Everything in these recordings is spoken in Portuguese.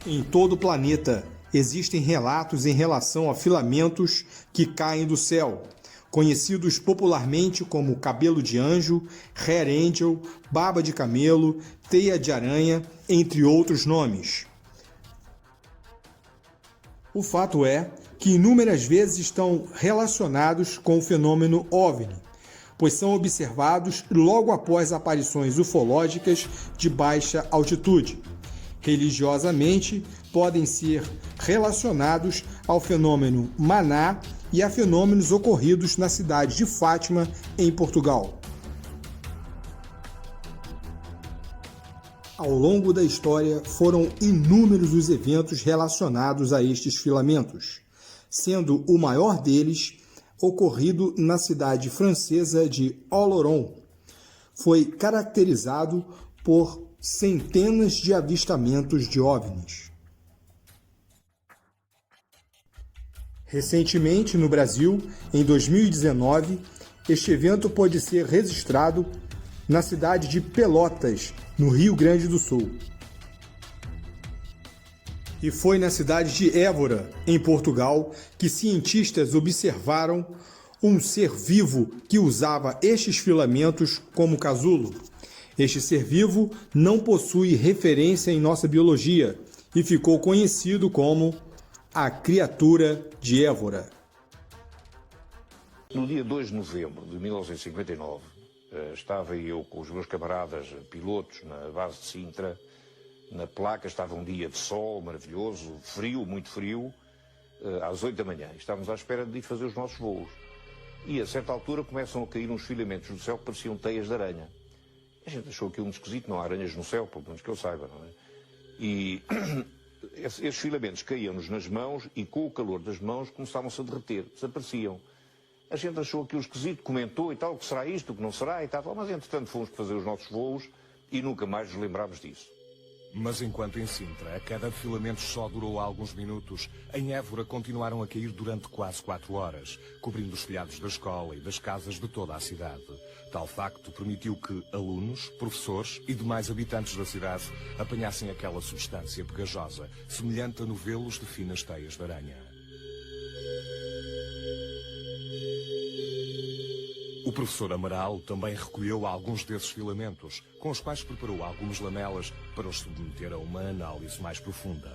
Em todo o planeta, existem relatos em relação a filamentos que caem do céu, conhecidos popularmente como cabelo de anjo, hair angel, baba de camelo, teia de aranha, entre outros nomes. O fato é que inúmeras vezes estão relacionados com o fenômeno OVNI, pois são observados logo após aparições ufológicas de baixa altitude. Religiosamente, podem ser relacionados ao fenômeno Maná e a fenômenos ocorridos na cidade de Fátima, em Portugal. Ao longo da história, foram inúmeros os eventos relacionados a estes filamentos, sendo o maior deles ocorrido na cidade francesa de Oloron. Foi caracterizado por centenas de avistamentos de OVNIs. Recentemente, no Brasil, em 2019, este evento pôde ser registrado na cidade de Pelotas, no Rio Grande do Sul. E foi na cidade de Évora, em Portugal, que cientistas observaram um ser vivo que usava estes filamentos como casulo. Este ser vivo não possui referência em nossa biologia e ficou conhecido como a criatura de Évora. No dia 2 de novembro de 1959, estava eu com os meus camaradas pilotos na base de Sintra. Na placa estava um dia de sol maravilhoso, frio, muito frio, às 8 da manhã. Estávamos à espera de ir fazer os nossos voos. E a certa altura começam a cair uns filamentos do céu que pareciam teias de aranha. A gente achou aquilo um esquisito, não há aranhas no céu, pelo menos que eu saiba, não é? E esses filamentos caíam-nos nas mãos e com o calor das mãos começavam-se a derreter, desapareciam. A gente achou aquilo esquisito, comentou e tal, o que será isto, o que não será e tal, mas entretanto fomos fazer os nossos voos e nunca mais nos lembrámos disso. Mas enquanto em Sintra a queda de filamentos só durou alguns minutos, em Évora continuaram a cair durante quase 4 horas, cobrindo os telhados da escola e das casas de toda a cidade. Tal facto permitiu que alunos, professores e demais habitantes da cidade apanhassem aquela substância pegajosa, semelhante a novelos de finas teias de aranha. O professor Amaral também recolheu alguns desses filamentos, com os quais preparou algumas lamelas para os submeter a uma análise mais profunda.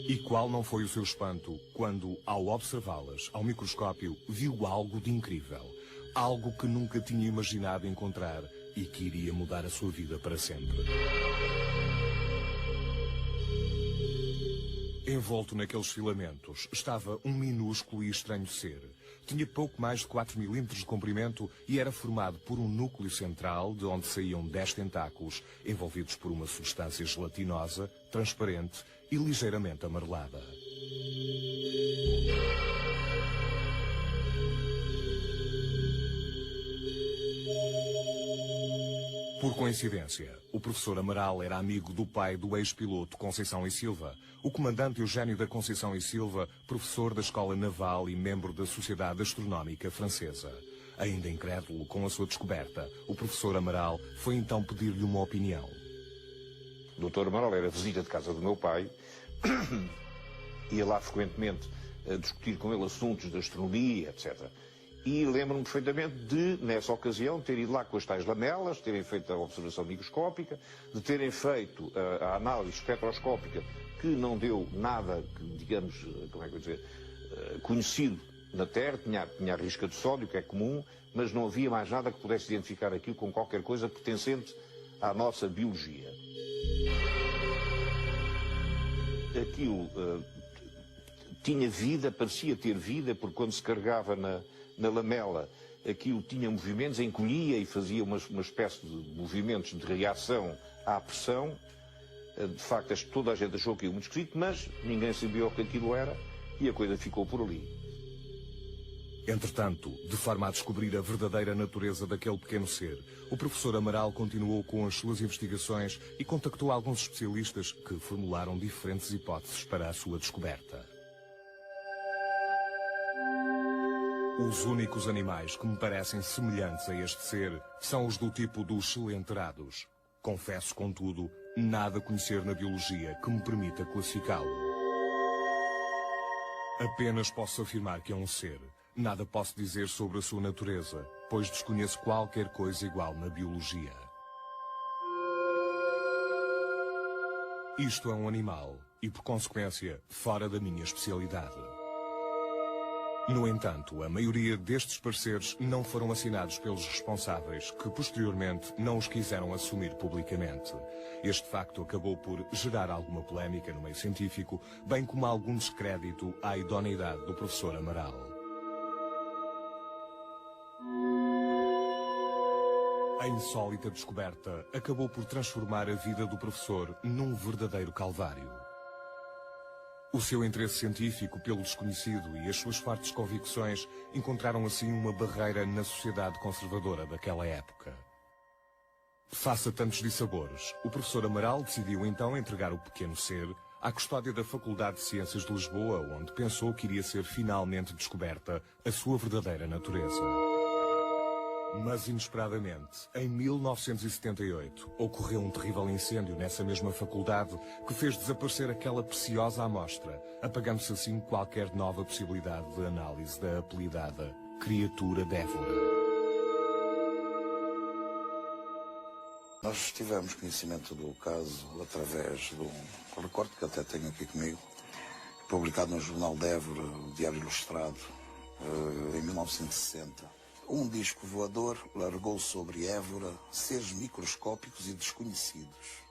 E qual não foi o seu espanto quando, ao observá-las ao microscópio, viu algo de incrível, algo que nunca tinha imaginado encontrar e que iria mudar a sua vida para sempre. Envolto naqueles filamentos estava um minúsculo e estranho ser. Tinha pouco mais de 4 milímetros de comprimento e era formado por um núcleo central de onde saíam 10 tentáculos, envolvidos por uma substância gelatinosa, transparente e ligeiramente amarelada. Por coincidência, o professor Amaral era amigo do pai do ex-piloto Conceição e Silva, o comandante Eugênio da Conceição e Silva, professor da Escola Naval e membro da Sociedade Astronómica Francesa. Ainda incrédulo com a sua descoberta, o professor Amaral foi então pedir-lhe uma opinião. O Dr. Amaral era visita de casa do meu pai, ia lá frequentemente a discutir com ele assuntos de astronomia, etc. E lembro-me perfeitamente de, nessa ocasião, ter ido lá com as tais lamelas, terem feito a observação microscópica, de terem feito a análise espectroscópica, que não deu nada, que, digamos, como é que eu dizer, conhecido na Terra, tinha a risca de sódio, que é comum, mas não havia mais nada que pudesse identificar aquilo com qualquer coisa pertencente à nossa biologia. Aquilo tinha vida, parecia ter vida, porque quando se carregava na lamela, aquilo tinha movimentos, encolhia e fazia uma espécie de movimentos de reação à pressão. De facto, toda a gente achou aquilo muito esquisito, mas ninguém sabia o que aquilo era e a coisa ficou por ali. Entretanto, de forma a descobrir a verdadeira natureza daquele pequeno ser, o professor Amaral continuou com as suas investigações e contactou alguns especialistas que formularam diferentes hipóteses para a sua descoberta. Os únicos animais que me parecem semelhantes a este ser são os do tipo dos celenterados. Confesso, contudo, Nada conhecer na biologia que me permita classificá-lo. Apenas posso afirmar que é um ser. Nada posso dizer sobre a sua natureza, pois desconheço qualquer coisa igual na biologia. Isto é um animal e, por consequência, fora da minha especialidade. No entanto, a maioria destes pareceres não foram assinados pelos responsáveis, que posteriormente não os quiseram assumir publicamente. Este facto acabou por gerar alguma polémica no meio científico, bem como algum descrédito à idoneidade do professor Amaral. A insólita descoberta acabou por transformar a vida do professor num verdadeiro calvário. O seu interesse científico pelo desconhecido e as suas fortes convicções encontraram assim uma barreira na sociedade conservadora daquela época. Face a tantos dissabores, o professor Amaral decidiu então entregar o pequeno ser à custódia da Faculdade de Ciências de Lisboa, onde pensou que iria ser finalmente descoberta a sua verdadeira natureza. Mas, inesperadamente, em 1978, ocorreu um terrível incêndio nessa mesma faculdade que fez desaparecer aquela preciosa amostra, apagando-se assim qualquer nova possibilidade de análise da apelidada criatura d'Évora. Nós tivemos conhecimento do caso através de um recorte que até tenho aqui comigo, publicado no Jornal d'Évora, o Diário Ilustrado, em 1960. Um disco voador largou sobre Évora seres microscópicos e desconhecidos.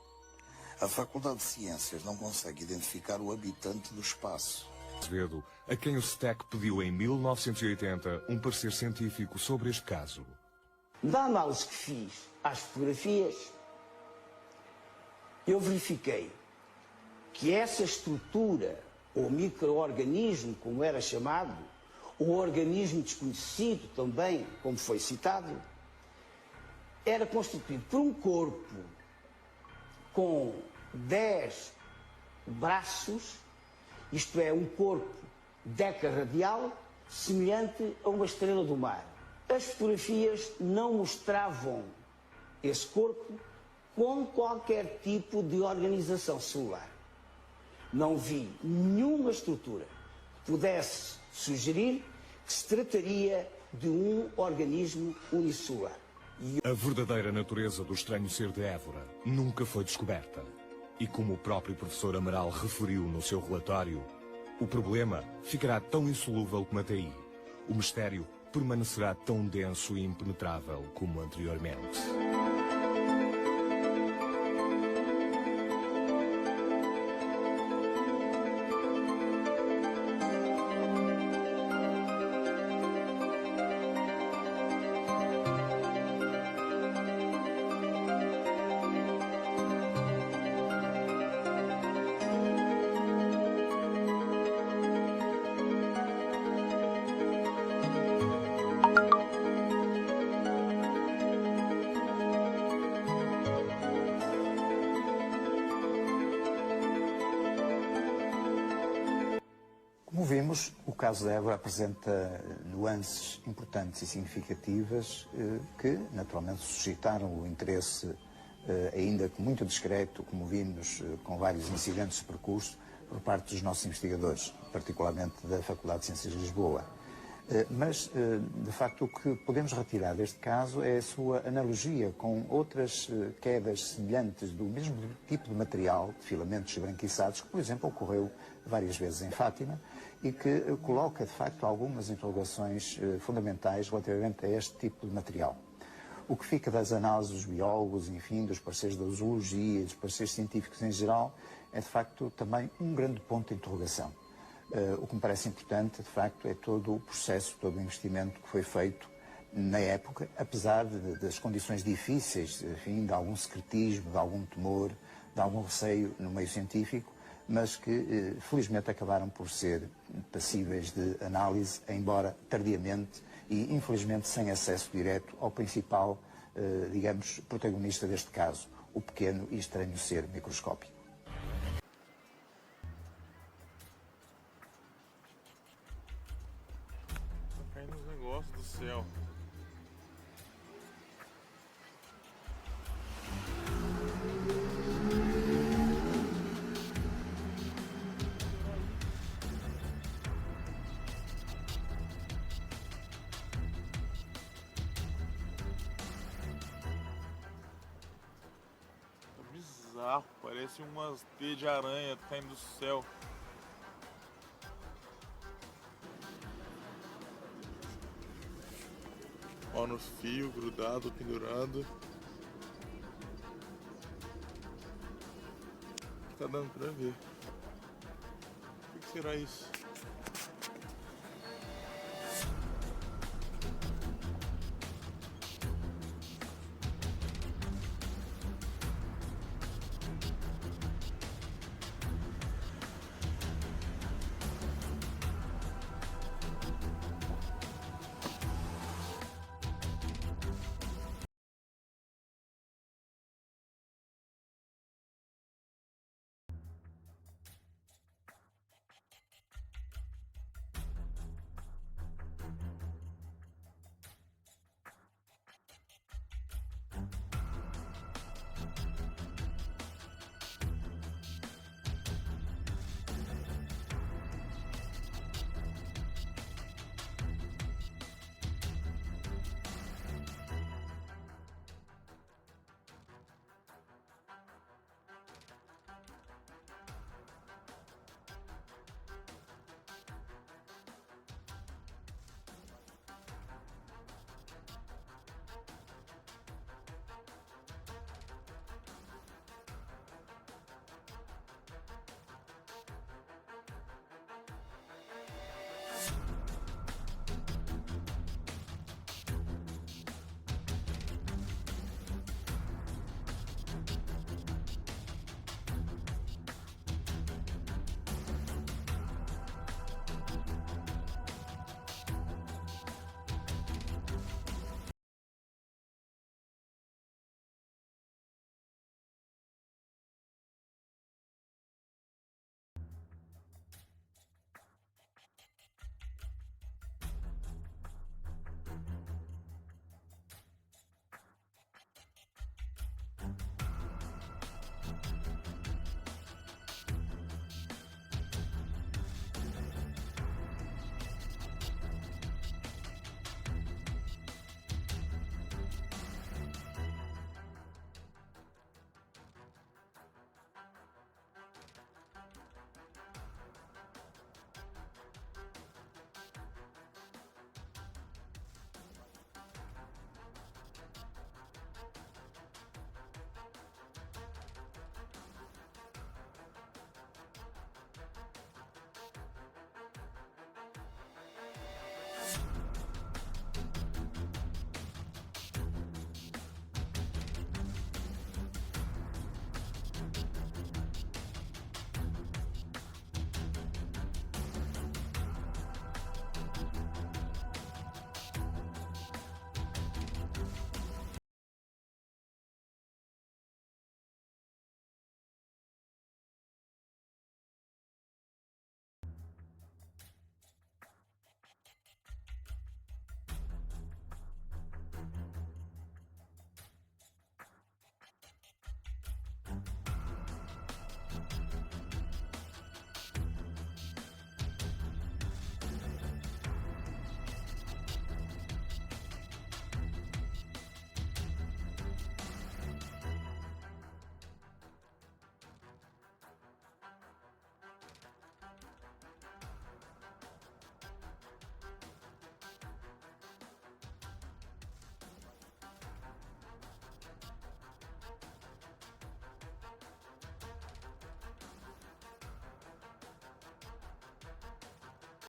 A Faculdade de Ciências não consegue identificar o habitante do espaço. Azevedo, a quem o STEC pediu em 1980 um parecer científico sobre este caso. Da análise que fiz às fotografias, eu verifiquei que essa estrutura, ou micro-organismo, como era chamado, o organismo desconhecido também, como foi citado, era constituído por um corpo com 10 braços, isto é, um corpo decarradial, semelhante a uma estrela do mar. As fotografias não mostravam esse corpo com qualquer tipo de organização celular. Não vi nenhuma estrutura que pudesse sugerir que se trataria de um organismo unicelular. A verdadeira natureza do estranho ser de Évora nunca foi descoberta. E como o próprio professor Amaral referiu no seu relatório, o problema ficará tão insolúvel como até aí. O mistério permanecerá tão denso e impenetrável como anteriormente. Como vimos, o caso da Évora apresenta nuances importantes e significativas que, naturalmente, suscitaram o interesse, ainda que muito discreto, como vimos, com vários incidentes de percurso, por parte dos nossos investigadores, particularmente da Faculdade de Ciências de Lisboa. Mas, de facto, o que podemos retirar deste caso é a sua analogia com outras quedas semelhantes do mesmo tipo de material, de filamentos esbranquiçados, que, por exemplo, ocorreu várias vezes em Fátima e que coloca, de facto, algumas interrogações fundamentais relativamente a este tipo de material. O que fica das análises dos biólogos, enfim, dos parceiros da zoologia, dos parceiros científicos em geral, é, de facto, também um grande ponto de interrogação. O que me parece importante, de facto, é todo o processo, todo o investimento que foi feito na época, apesar das condições difíceis, enfim, de algum secretismo, de algum temor, de algum receio no meio científico, mas que felizmente acabaram por ser passíveis de análise, embora tardiamente e infelizmente sem acesso direto ao principal, digamos, protagonista deste caso, o pequeno e estranho ser microscópico. Tá caindo uns negócios do céu. bizarro, parece umas teias de aranha caindo do céu. Ó, nos fios, grudado, pendurado. Tá dando pra ver. O que será isso?